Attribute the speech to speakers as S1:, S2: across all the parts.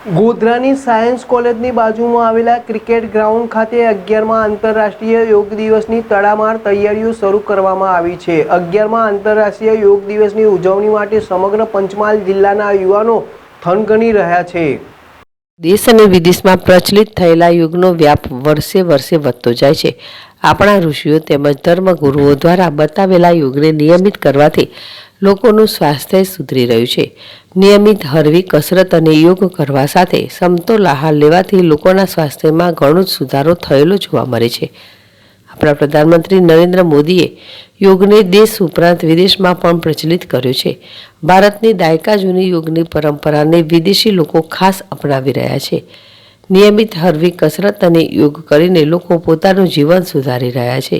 S1: ગોધરાની science કોલેજની બાજુમાં આવેલા ક્રિકેટ ગ્રાઉન્ડ ખાતે 11મા આંતરરાષ્ટ્રીય યોગ દિવસની તડામાર તૈયારીઓ શરૂ કરવામાં આવી છે। 11મા આંતરરાષ્ટ્રીય યોગ દિવસની ઉજવણી માટે સમગ્ર પંચમહાલ જિલ્લાના યુવાનો થનગની રહ્યા છે।
S2: દેશ અને વિદેશમાં પ્રચલિત થયેલા યોગનો વ્યાપ વર્ષે વર્ષે વધતો જાય છે। આપણા ઋષિઓ તેમજ ધર્મગુરુઓ દ્વારા બતાવેલા યોગને નિયમિત કરવાથી લોકોનું સ્વાસ્થ્ય સુધરી રહ્યું છે। નિયમિત હળવી કસરત અને યોગ કરવા સાથે સમતોલ આહાર લેવાથી લોકોના સ્વાસ્થ્યમાં ઘણો જ સુધારો થયેલો જોવા મળે છે। આપણા પ્રધાનમંત્રી નરેન્દ્ર મોદીએ યોગને દેશ ઉપરાંત વિદેશમાં પણ પ્રચલિત કર્યો છે। ભારતની દાયકા જૂની યોગની પરંપરાને વિદેશી લોકો ખાસ અપનાવી રહ્યા છે। નિયમિત હળવી કસરત અને યોગ કરીને લોકો પોતાનું જીવન સુધારી રહ્યા છે।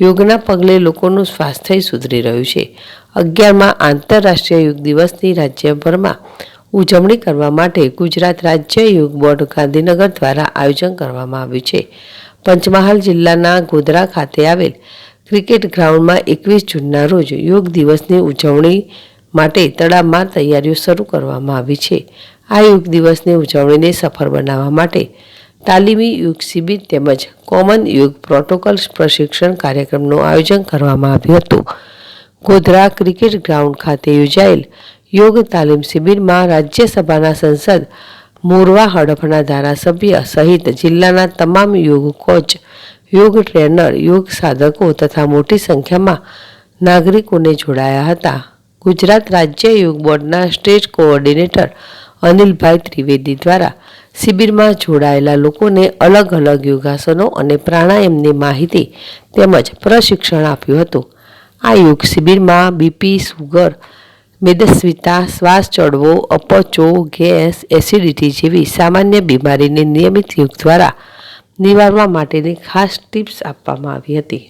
S2: યોગના પગલે લોકોનું સ્વાસ્થ્ય સુધરી રહ્યું છે। 11મા આંતરરાષ્ટ્રીય યોગ દિવસની રાજ્યભરમાં ઉજવણી કરવા માટે ગુજરાત રાજ્ય યોગ બોર્ડ ગાંધીનગર દ્વારા આયોજન કરવામાં આવ્યું છે। પંચમહાલ જિલ્લાના ગોધરા ખાતે આવેલ ક્રિકેટ ગ્રાઉન્ડમાં 21 જૂનના રોજ યોગ દિવસની ઉજવણી માટે તડામાર તૈયારીઓ શરૂ કરવામાં આવી છે। આ યોગ દિવસની ઉજવણીને સફળ બનાવવા માટે તાલીમી યોગ શિબિર તેમજ કોમન યોગ પ્રોટોકોલ પ્રશિક્ષણ કાર્યક્રમનું આયોજન કરવામાં આવ્યું હતું। ગોધરા ક્રિકેટ ગ્રાઉન્ડ ખાતે યોજાયેલ યોગ તાલીમ શિબિરમાં રાજ્યસભાના સંસદ મોરવા હડફના ધારાસભ્ય સહિત જિલ્લાના તમામ યોગ કોચ, યોગ ટ્રેનર, યોગ સાધકો તથા મોટી સંખ્યામાં નાગરિકોને જોડાયા હતા। ગુજરાત રાજ્ય યોગ બોર્ડના સ્ટેટ કોઓર્ડિનેટર અનિલભાઈ ત્રિવેદી દ્વારા શિબિરમાં જોડાયેલા લોકોને અલગ અલગ યોગાસનો અને પ્રાણાયામની માહિતી તેમજ પ્રશિક્ષણ આપ્યું હતું। આ યોગ શિબિરમાં બીપી, સુગર, મેદસ્વીતા, શ્વાસ ચડવો, અપચો, ગેસ, એસિડિટી જેવી સામાન્ય બીમારીને નિયમિત યોગ દ્વારા નિવારવા માટેની ખાસ ટિપ્સ આપવામાં આવી હતી।